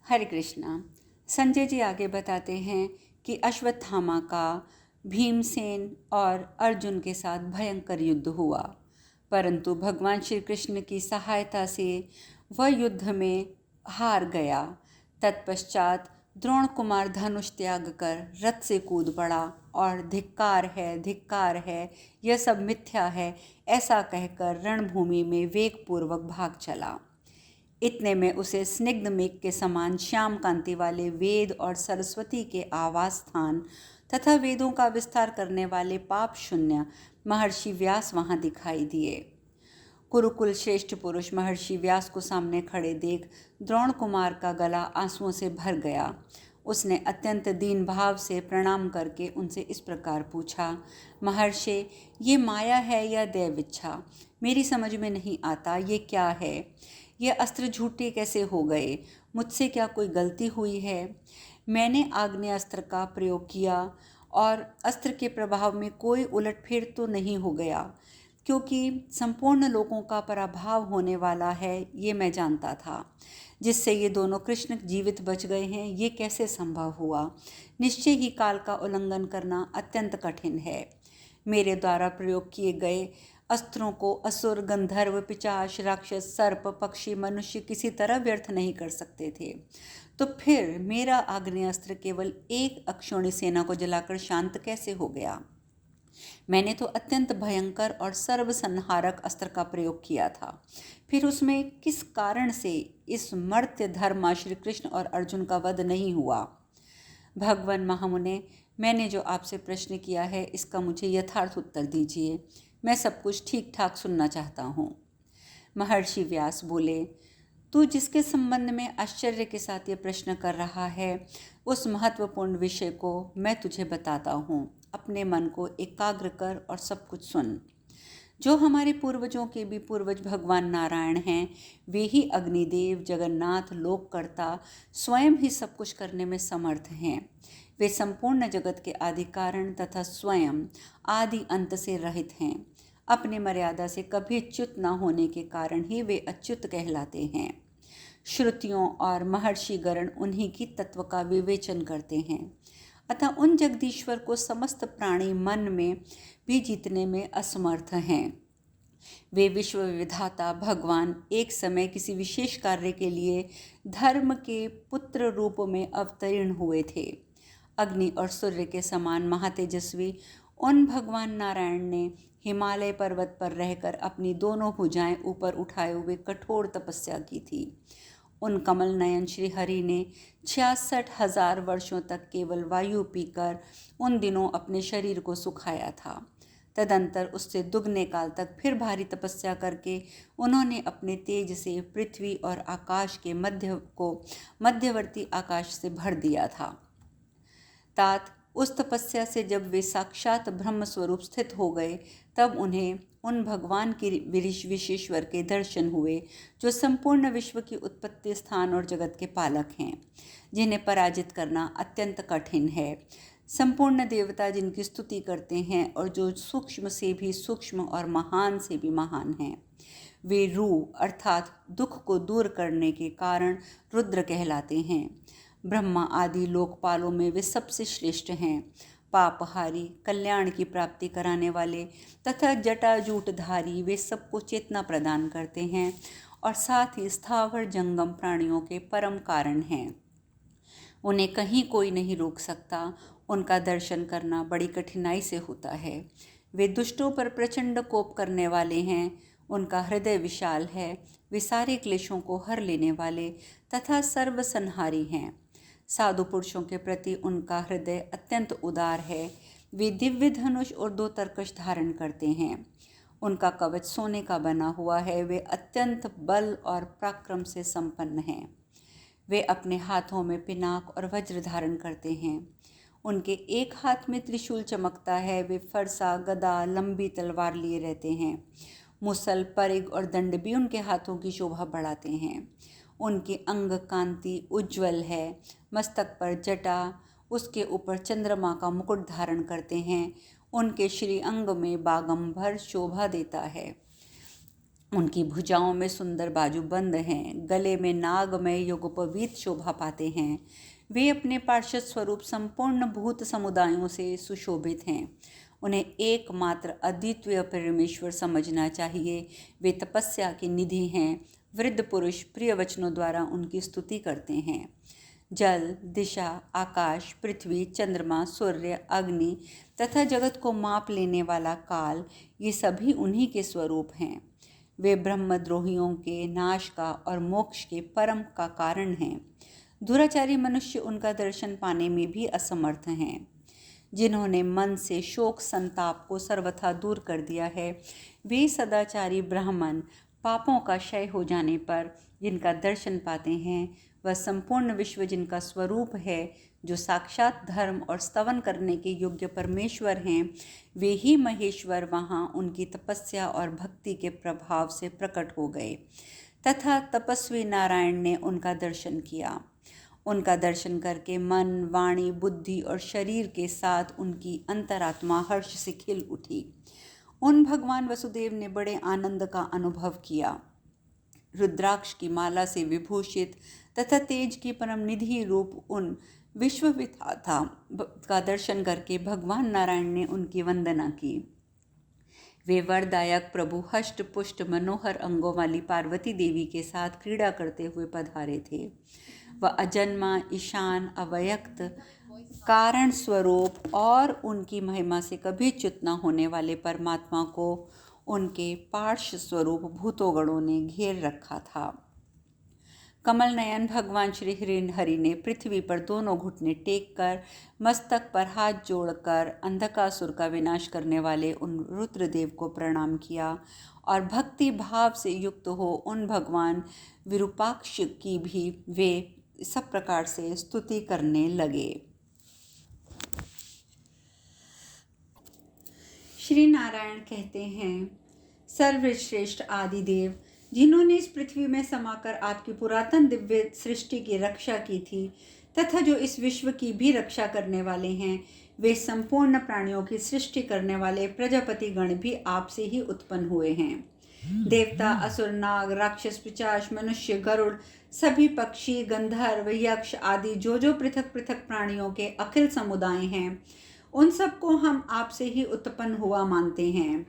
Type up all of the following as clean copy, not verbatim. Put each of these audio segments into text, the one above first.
हरे कृष्णा। संजय जी आगे बताते हैं कि अश्वत्थामा का भीमसेन और अर्जुन के साथ भयंकर युद्ध हुआ, परंतु भगवान श्री कृष्ण की सहायता से वह युद्ध में हार गया। तत्पश्चात द्रोण कुमार धनुष त्याग कर रथ से कूद पड़ा और धिक्कार है, यह सब मिथ्या है, ऐसा कहकर रणभूमि में वेगपूर्वक भाग चला। इतने में उसे स्निग्ध मेघ के समान श्याम कांति वाले वेद और सरस्वती के आवास स्थान तथा वेदों का विस्तार करने वाले पाप शून्य महर्षि व्यास वहां दिखाई दिए। कुरुकुल श्रेष्ठ पुरुष महर्षि व्यास को सामने खड़े देख द्रोण कुमार का गला आंसुओं से भर गया। उसने अत्यंत दीन भाव से प्रणाम करके उनसे इस प्रकार पूछा, महर्षि, ये माया है या दैव इच्छा? मेरी समझ में नहीं आता, ये क्या है? ये अस्त्र झूठे कैसे हो गए? मुझसे क्या कोई गलती हुई है? मैंने आग्नेयास्त्र का प्रयोग किया और अस्त्र के प्रभाव में कोई उलटफेर तो नहीं हो गया, क्योंकि संपूर्ण लोगों का पराभव होने वाला है, ये मैं जानता था। जिससे ये दोनों कृष्ण जीवित बच गए हैं, ये कैसे संभव हुआ? निश्चय ही काल का उल्लंघन करना अत्यंत कठिन है। मेरे द्वारा प्रयोग किए गए अस्त्रों को असुर, गंधर्व, पिशाच, राक्षस, सर्प, पक्षी, मनुष्य किसी तरह व्यर्थ नहीं कर सकते थे। तो फिर मेरा आग्नेयास्त्र केवल एक अक्षौणी सेना को जलाकर शांत कैसे हो गया? मैंने तो अत्यंत भयंकर और सर्वसंहारक अस्त्र का प्रयोग किया था। फिर उसमें किस कारण से इस मर्त्य धर्मा श्री कृष्ण और अर्जुन का वध नहीं हुआ? भगवान महामुने, मैंने जो आपसे प्रश्न किया है, इसका मुझे यथार्थ उत्तर दीजिए। मैं सब कुछ ठीक ठाक सुनना चाहता हूँ। महर्षि व्यास बोले, तू जिसके संबंध में आश्चर्य के साथ ये प्रश्न कर रहा है, उस महत्वपूर्ण विषय को मैं तुझे बताता हूँ। अपने मन को एकाग्र कर और सब कुछ सुन। जो हमारे पूर्वजों के भी पूर्वज भगवान नारायण हैं, वे ही अग्निदेव, जगन्नाथ, लोककर्ता, स्वयं ही सब कुछ करने में समर्थ हैं। वे संपूर्ण जगत के आदि कारण तथा स्वयं आदि अंत से रहित हैं। अपनी मर्यादा से कभी च्युत न होने के कारण ही वे अच्युत कहलाते हैं। श्रुतियों और महर्षिगण उन्हीं की तत्व का विवेचन करते हैं, अतः उन जगदीश्वर को समस्त प्राणी मन में भी जीतने में असमर्थ हैं। वे विश्व विधाता भगवान एक समय किसी विशेष कार्य के लिए धर्म के पुत्र रूप में अवतीर्ण हुए थे। अग्नि और सूर्य के समान महातेजस्वी उन भगवान नारायण ने हिमालय पर्वत पर रहकर अपनी दोनों भुजाएं ऊपर उठाए हुए कठोर तपस्या की थी। उन कमल नयन श्री हरि ने 66,000 वर्षों तक केवल वायु पीकर उन दिनों अपने शरीर को सुखाया था। तदंतर उससे दुगने काल तक फिर भारी तपस्या करके उन्होंने अपने तेज से पृथ्वी और आकाश के मध्यवर्ती आकाश से भर दिया था। तात उस तपस्या से जब वे साक्षात ब्रह्म स्वरूप स्थित हो गए, तब उन्हें उन भगवान के विश्वेश्वर के दर्शन हुए, जो संपूर्ण विश्व की उत्पत्ति स्थान और जगत के पालक हैं, जिन्हें पराजित करना अत्यंत कठिन है। संपूर्ण देवता जिनकी स्तुति करते हैं और जो सूक्ष्म से भी सूक्ष्म और महान से भी महान हैं। वे रू अर्थात दुख को दूर करने के कारण रुद्र कहलाते हैं। ब्रह्मा आदि लोकपालों में वे सबसे श्रेष्ठ हैं। पापहारी, कल्याण की प्राप्ति कराने वाले तथा जटाजूटधारी वे सबको चेतना प्रदान करते हैं और साथ ही स्थावर जंगम प्राणियों के परम कारण हैं। उन्हें कहीं कोई नहीं रोक सकता। उनका दर्शन करना बड़ी कठिनाई से होता है। वे दुष्टों पर प्रचंड कोप करने वाले हैं। उनका हृदय विशाल है। वे सारे क्लेशों को हर लेने वाले तथा सर्वसंहारी हैं। साधु पुरुषों के प्रति उनका हृदय अत्यंत उदार है। वे दिव्य धनुष और 2 तरकश धारण करते हैं। उनका कवच सोने का बना हुआ है। वे अत्यंत बल और पराक्रम से संपन्न हैं। वे अपने हाथों में पिनाक और वज्र धारण करते हैं। उनके एक हाथ में त्रिशूल चमकता है। वे फरसा, गदा, लंबी तलवार लिए रहते हैं। मुसल, परिग और दंड भी उनके हाथों की शोभा बढ़ाते हैं। उनकी अंग कांति उज्ज्वल है। मस्तक पर जटा, उसके ऊपर चंद्रमा का मुकुट धारण करते हैं। उनके श्री अंग में बागंबर शोभा देता है। उनकी भुजाओं में सुंदर बाजूबंद हैं, गले में नागमय युगोपवीत शोभा पाते हैं। वे अपने पार्षद स्वरूप संपूर्ण भूत समुदायों से सुशोभित हैं। उन्हें एकमात्र अद्वितीय परमेश्वर समझना चाहिए। वे तपस्या की निधि हैं। वृद्ध पुरुष प्रिय वचनों द्वारा उनकी स्तुति करते हैं। जल, दिशा, आकाश, पृथ्वी, चंद्रमा, सूर्य, अग्नि तथा जगत को माप लेने वाला काल, ये सभी उन्हीं के स्वरूप हैं। वे ब्रह्मद्रोहियों के नाश का और मोक्ष के परम का कारण हैं। दुराचारी मनुष्य उनका दर्शन पाने में भी असमर्थ हैं। जिन्होंने मन से शोक संताप को सर्वथा दूर कर दिया है, वे सदाचारी ब्राह्मण पापों का क्षय हो जाने पर जिनका दर्शन पाते हैं, वह संपूर्ण विश्व जिनका स्वरूप है, जो साक्षात धर्म और स्तवन करने के योग्य परमेश्वर हैं, वे ही महेश्वर वहाँ उनकी तपस्या और भक्ति के प्रभाव से प्रकट हो गए तथा तपस्वी नारायण ने उनका दर्शन किया। उनका दर्शन करके मन, वाणी, बुद्धि और शरीर के साथ उनकी अंतरात्मा हर्ष से खिल उठी। उन भगवान वसुदेव ने बड़े आनंद का अनुभव किया। रुद्राक्ष की माला से विभूषित तथा तेज की परम निधि रूप उन विश्वविधाता का दर्शन करके भगवान नारायण ने उनकी वंदना की। वे वरदायक प्रभु हष्ट पुष्ट मनोहर अंगों वाली पार्वती देवी के साथ क्रीड़ा करते हुए पधारे थे। वह अजन्मा, ईशान, अव्यक्त, कारण स्वरूप और उनकी महिमा से कभी च्युत न होने वाले परमात्मा को उनके पार्श्व स्वरूप भूतोगणों ने घेर रखा था। कमल नयन भगवान श्री हरि ने पृथ्वी पर दोनों घुटने टेक कर, मस्तक पर हाथ जोड़कर अंधकासुर का विनाश करने वाले उन रुद्रदेव को प्रणाम किया और भक्ति भाव से युक्त हो उन भगवान विरूपाक्ष की भी वे सब प्रकार से स्तुति करने लगे। श्री नारायण कहते हैं, सर्वश्रेष्ठ आदिदेव, जिन्होंने इस पृथ्वी में समाकर आपकी पुरातन दिव्य सृष्टि की रक्षा की थी तथा जो इस विश्व की भी रक्षा करने वाले हैं, वे संपूर्ण प्राणियों की सृष्टि करने वाले प्रजापति गण भी आपसे ही उत्पन्न हुए हैं। देवता, असुर, नाग, राक्षस, पिशाच, मनुष्य, गरुड़, सभी पक्षी, गंधर्व, यक्ष आदि जो पृथक पृथक प्राणियों के अखिल समुदाय हैं, उन सबको हम आपसे ही उत्पन्न हुआ मानते हैं।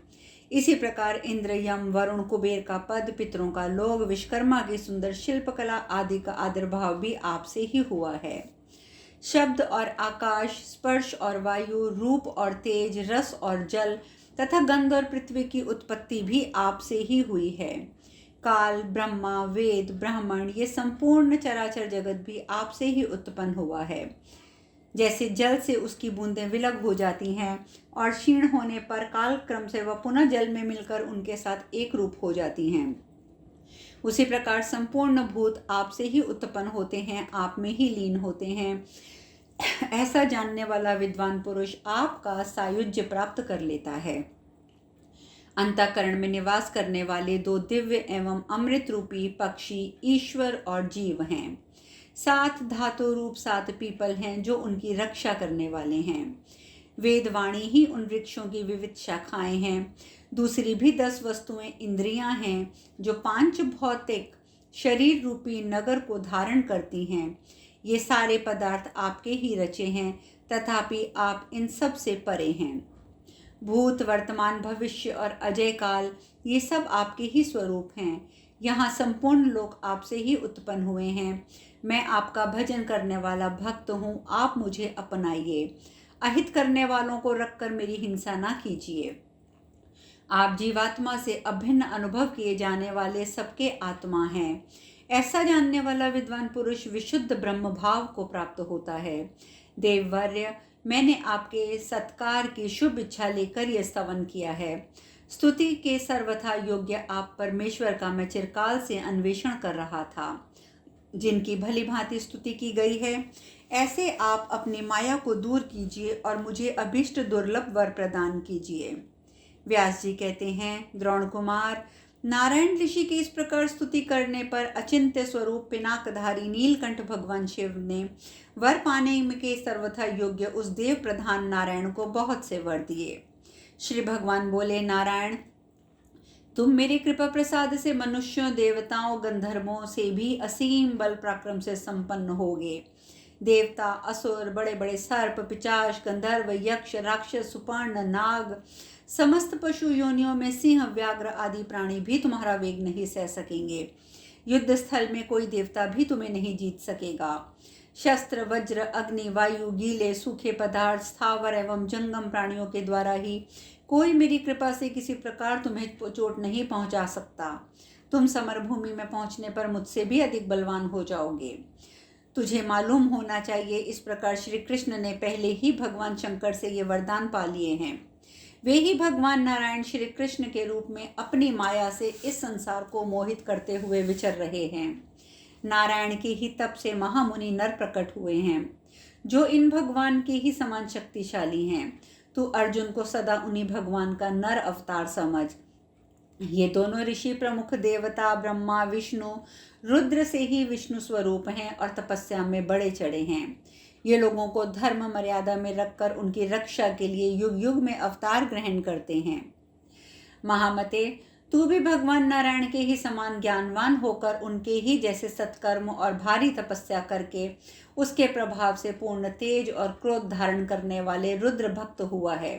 इसी प्रकार इंद्र, यम, वरुण, कुबेर का पद, पितरों का लोक, विश्वकर्मा की सुंदर शिल्पकला आदि का आविर्भाव भी आपसे ही हुआ है। शब्द और आकाश, स्पर्श और वायु, रूप और तेज, रस और जल तथा गंध और पृथ्वी की उत्पत्ति भी आपसे ही हुई है। काल, ब्रह्मा, वेद, ब्राह्मण, ये संपूर्ण चराचर जगत भी आपसे ही उत्पन्न हुआ है। जैसे जल से उसकी बूंदें विलग हो जाती हैं और क्षीण होने पर काल क्रम से वह पुनः जल में मिलकर उनके साथ एक रूप हो जाती हैं, उसी प्रकार संपूर्ण भूत आपसे ही उत्पन्न होते हैं, आप में ही लीन होते हैं। ऐसा जानने वाला विद्वान पुरुष आपका सायुज्य प्राप्त कर लेता है। अंतःकरण में निवास करने वाले दो दिव्य एवं अमृत रूपी पक्षी ईश्वर और जीव हैं। 7 धातु रूप 7 पीपल हैं जो उनकी रक्षा करने वाले हैं। वेदवाणी ही उन वृक्षों की विविध शाखाएं हैं। दूसरी भी 10 वस्तुएं इंद्रियां हैं जो 5 भौतिक शरीर रूपी नगर को धारण करती हैं। ये सारे पदार्थ आपके ही रचे हैं, तथापि आप इन सब से परे हैं। भूत, वर्तमान, भविष्य और अजय काल, ये सब आपके ही स्वरूप हैं। यहाँ संपूर्ण लोग आपसे ही उत्पन्न हुए हैं। मैं आपका भजन करने वाला भक्त हूँ, आप मुझे अपनाइए। अहित करने वालों को रखकर मेरी हिंसा ना कीजिए। आप जीवात्मा से अभिन्न अनुभव किए जाने वाले सबके आत्मा हैं। ऐसा जानने वाला विद्वान पुरुष विशुद्ध ब्रह्म भाव को प्राप्त होता है। देववर्य, मैंने आपके सत्कार की शुभ इच्छा लेकर यह स्तवन किया है। स्तुति के सर्वथा योग्य आप परमेश्वर का मैं चिरकाल से अन्वेषण कर रहा था। जिनकी भली भांति स्तुति की गई है, ऐसे आप अपनी माया को दूर कीजिए और मुझे अभिष्ट दुर्लभ वर प्रदान कीजिए। व्यास जी कहते हैं, द्रोण कुमार, नारायण ऋषि की इस प्रकार स्तुति करने पर अचिंत्य स्वरूप पिनाकधारी नीलकंठ भगवान शिव ने वर पाने के सर्वथा योग्य उस देव प्रधान नारायण को बहुत से वर दिए। श्री भगवान बोले, नारायण, तुम मेरे कृपा प्रसाद से मनुष्यों, देवताओं, गंधर्वों से भी असीम बल पराक्रम से संपन्न होगे। देवता, असुर, बड़े बड़े सर्प, पिशाच, गंधर्व, यक्ष, राक्षस, सुपर्ण, नाग, समस्त पशु योनियों में सिंह, व्याघ्र आदि प्राणी भी तुम्हारा वेग नहीं सह सकेंगे। युद्ध स्थल में कोई देवता भी तुम्हें नहीं जीत सकेगा। शस्त्र, वज्र, अग्नि, वायु, गीले सूखे पदार्थ, स्थावर एवं जंगम प्राणियों के द्वारा ही कोई मेरी कृपा से किसी प्रकार तुम्हें चोट नहीं पहुंचा सकता। तुम समरभूमि में पहुंचने पर मुझसे भी अधिक बलवान हो जाओगे। तुझे मालूम होना चाहिए, इस प्रकार श्री कृष्ण ने पहले ही भगवान शंकर से ये वरदान पा लिए हैं। वे ही भगवान नारायण श्री कृष्ण के रूप में अपनी माया से इस संसार को मोहित करते हुए विचर रहे हैं। नारायण के ही तप से महामुनि नर प्रकट हुए हैं, जो इन भगवान के ही समान शक्तिशाली हैं। तू अर्जुन को सदा उन्हीं भगवान का नर अवतार समझ। ये दोनों ऋषि प्रमुख देवता ब्रह्मा, विष्णु, रुद्र से ही विष्णु स्वरूप हैं और तपस्या में बड़े चढ़े हैं। ये लोगों को धर्म मर्यादा में रखकर उनकी रक्षा के लिए युग युग में अवतार ग्रहण करते हैं। महामते, तू भी भगवान नारायण के ही समान ज्ञानवान होकर उनके ही जैसे सत्कर्म और भारी तपस्या करके उसके प्रभाव से पूर्ण तेज और क्रोध धारण करने वाले रुद्र भक्त हुआ है।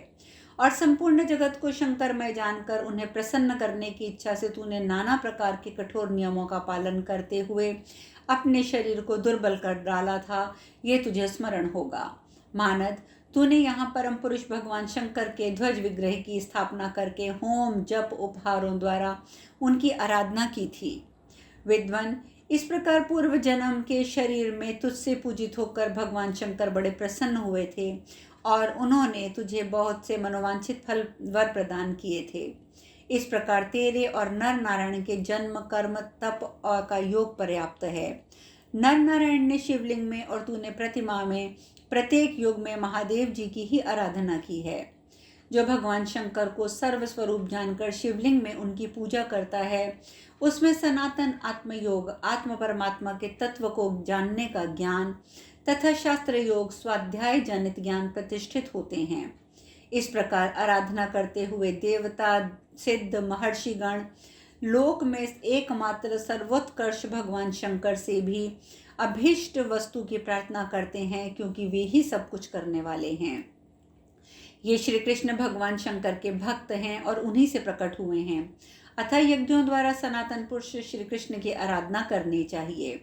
और संपूर्ण जगत को शंकरमय जानकर उन्हें प्रसन्न करने की इच्छा से तूने नाना प्रकार के कठोर नियमों का पालन करते हुए अपने शरीर को दुर्बल कर डाला था। ये तुझे स्मरण होगा। मानद, तूने यहाँ परम पुरुष भगवान शंकर के ध्वज विग्रह की स्थापना करके होम, जप, उपहारों द्वारा उनकी आराधना की थी। विद्वान, इस प्रकार पूर्व जन्म के शरीर में तुझसे पूजित होकर भगवान शंकर बड़े प्रसन्न हुए थे और उन्होंने तुझे बहुत से मनोवांछित फल वर प्रदान किए थे। इस प्रकार तेरे और नर नारायण के जन्म, कर्म, तप और का योग पर्याप्त है। नर नारायण ने शिवलिंग में और तूने प्रतिमा में प्रत्येक युग में महादेव जी की ही आराधना की है। जो भगवान शंकर को सर्वस्वरूप जानकर शिवलिंग में उनकी पूजा करता है, उसमें सनातन आत्मयोग, आत्म परमात्मा के तत्व को जानने का ज्ञान तथा शास्त्र योग, स्वाध्याय जनित ज्ञान प्रतिष्ठित होते हैं। इस प्रकार आराधना करते हुए देवता, सिद्ध, महर्षिगण लोक में एकमात्र सर्वोत्कर्ष भगवान शंकर से भी अभीष्ट वस्तु की प्रार्थना करते हैं, क्योंकि वे ही सब कुछ करने वाले हैं। ये श्री कृष्ण भगवान शंकर के भक्त हैं और उन्हीं से प्रकट हुए हैं। अतः यज्ञों द्वारा सनातन पुरुष श्री कृष्ण की आराधना करनी चाहिए।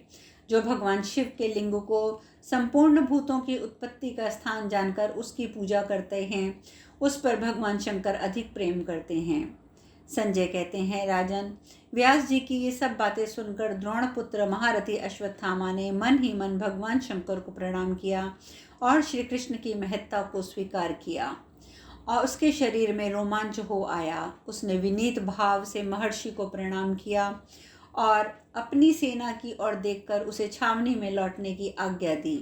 जो भगवान शिव के लिंग को संपूर्ण भूतों की उत्पत्ति का स्थान जानकर उसकी पूजा करते हैं, उस पर भगवान शंकर अधिक प्रेम करते हैं। संजय कहते हैं, राजन, व्यास जी की ये सब बातें सुनकर द्रोण पुत्र महारथी अश्वत्थामा ने मन ही मन भगवान शंकर को प्रणाम किया और श्री कृष्ण की महत्ता को स्वीकार किया और उसके शरीर में रोमांच हो आया। उसने विनीत भाव से महर्षि को प्रणाम किया और अपनी सेना की ओर देखकर उसे छावनी में लौटने की आज्ञा दी।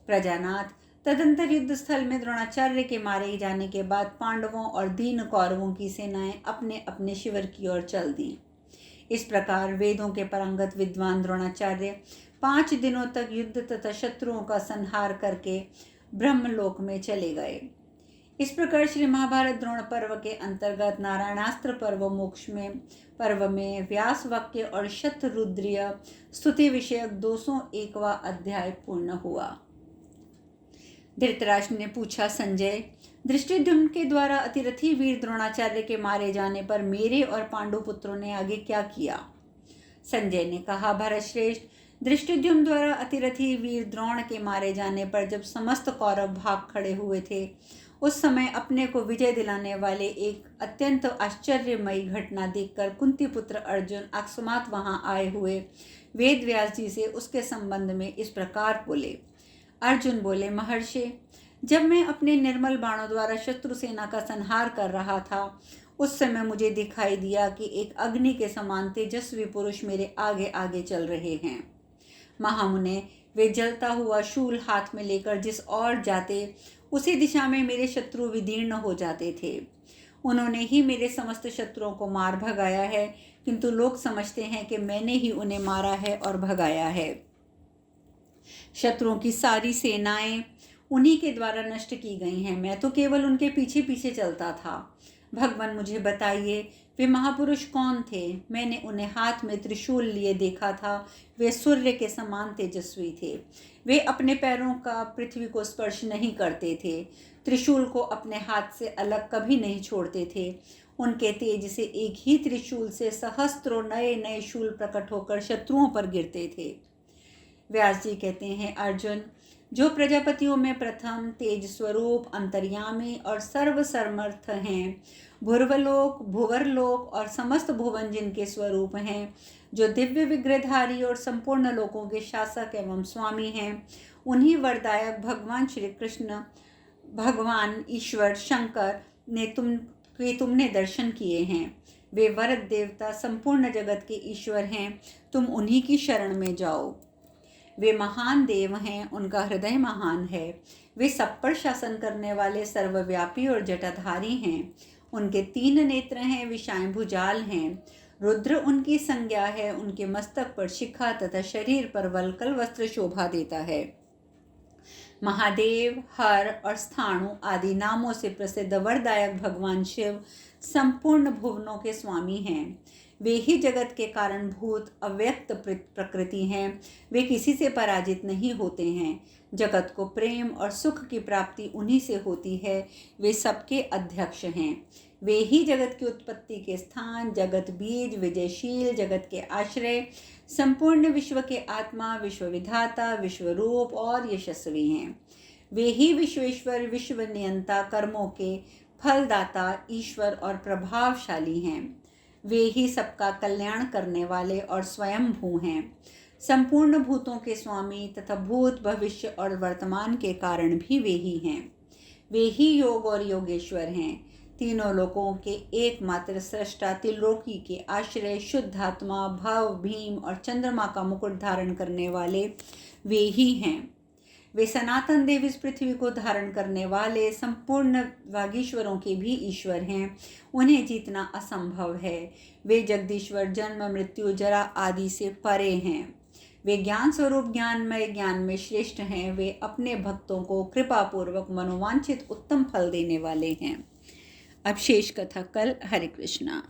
प्रजानाथ, तदंतर युद्ध स्थल में द्रोणाचार्य के मारे जाने के बाद पांडवों और दीन कौरवों की सेनाएं अपने अपने शिविर की ओर चल दी। इस प्रकार वेदों के पारंगत विद्वान द्रोणाचार्य 5 दिनों तक युद्ध तथा शत्रुओं का संहार करके ब्रह्मलोक में चले गए। इस प्रकार श्री महाभारत द्रोण पर्व के अंतर्गत नारायणास्त्र पर्व में व्यास वाक्य और शतरुद्रीय स्तुति विषयक 201वां अध्याय पूर्ण हुआ। धृतराष्ट्र ने पूछा, संजय, दृष्टिद्युम्न के द्वारा अतिरथी वीर द्रोणाचार्य के मारे जाने पर मेरे और पांडु पुत्रों ने आगे क्या किया? संजय ने कहा, भरतश्रेष्ठ, दृष्टिद्युम्न द्वारा अतिरथी वीर द्रोण के मारे जाने पर जब समस्त कौरव भाग खड़े हुए थे, उस समय अपने को विजय दिलाने वाले एक अत्यंत आश्चर्यमयी घटना देखकर कुंती पुत्र अर्जुन अकस्मात वहां आए हुए वेद व्यास जी से उसके संबंध में इस प्रकार बोले। अर्जुन बोले, महर्षि, जब मैं अपने निर्मल बाणों द्वारा शत्रु सेना का संहार कर रहा था, उस समय मुझे दिखाई दिया कि एक अग्नि के समान तेजस्वी पुरुष मेरे आगे आगे चल रहे हैं। महामुने, वे जलता हुआ शूल हाथ में लेकर जिस ओर जाते, उसी दिशा में मेरे शत्रु विदीर्ण हो जाते थे। उन्होंने ही मेरे समस्त शत्रुओं को मार भगाया है, किंतु लोग समझते हैं कि मैंने ही उन्हें मारा है और भगाया है। शत्रुओं की सारी सेनाएं उन्हीं के द्वारा नष्ट की गई हैं। मैं तो केवल उनके पीछे पीछे चलता था। भगवान, मुझे बताइए, वे महापुरुष कौन थे? मैंने उन्हें हाथ में त्रिशूल लिए देखा था। वे सूर्य के समान तेजस्वी थे। वे अपने पैरों का पृथ्वी को स्पर्श नहीं करते थे। त्रिशूल को अपने हाथ से अलग कभी नहीं छोड़ते थे। उनके तेज से एक ही त्रिशूल से सहस्त्रों नए नए शूल प्रकट होकर शत्रुओं पर गिरते थे। व्यास जी कहते हैं, अर्जुन, जो प्रजापतियों में प्रथम तेज स्वरूप, अंतर्यामी और सर्वसमर्थ हैं, भूर्वलोक, भुवरलोक और समस्त भुवन जिनके स्वरूप हैं, जो दिव्य विग्रहधारी और संपूर्ण लोकों के शासक एवं स्वामी हैं, उन्हीं वरदायक भगवान श्री कृष्ण, भगवान ईश्वर शंकर ने तुमने दर्शन किए हैं। वे वरद देवता संपूर्ण जगत के ईश्वर हैं। तुम उन्हीं की शरण में जाओ। वे महान देव हैं, उनका हृदय महान है। वे सब पर शासन करने वाले सर्वव्यापी और जटाधारी हैं। उनके 3 नेत्र हैं, विशाल भुजाल हैं। रुद्र उनकी संज्ञा है। उनके मस्तक पर शिखा तथा शरीर पर वल्कल वस्त्र शोभा देता है। महादेव, हर और स्थाणु आदि नामों से प्रसिद्ध वरदायक भगवान शिव संपूर्ण भुवनों के स्वामी हैं। वे ही जगत के कारणभूत अव्यक्त प्रकृति हैं। वे किसी से पराजित नहीं होते हैं। जगत को प्रेम और सुख की प्राप्ति उन्हीं से होती है। वे सबके अध्यक्ष हैं। वे ही जगत की उत्पत्ति के स्थान, जगत बीज, विजयशील, जगत के आश्रय, संपूर्ण विश्व के आत्मा, विश्व विधाता, विश्व रूप और यशस्वी हैं। वे ही विश्वेश्वर, विश्व नियंता, कर्मों के फलदाता, ईश्वर और प्रभावशाली हैं। वे ही सबका कल्याण करने वाले और स्वयंभू हैं। संपूर्ण भूतों के स्वामी तथा भूत, भविष्य और वर्तमान के कारण भी वे ही हैं। वे ही योग और योगेश्वर हैं। तीनों लोकों के एकमात्र सृष्टा, त्रिलोकी के आश्रय, शुद्धात्मा, भव, भीम और चंद्रमा का मुकुट धारण करने वाले वे ही हैं। वे सनातन देव इस पृथ्वी को धारण करने वाले संपूर्ण वागीश्वरों के भी ईश्वर हैं। उन्हें जीतना असंभव है। वे जगदीश्वर, जन्म, मृत्यु, जरा आदि से परे हैं। वे ज्ञान स्वरूप, ज्ञानमय, ज्ञान में श्रेष्ठ हैं। वे अपने भक्तों को कृपापूर्वक मनोवांछित उत्तम फल देने वाले हैं। अब शेष कथा कल। हरे कृष्णा।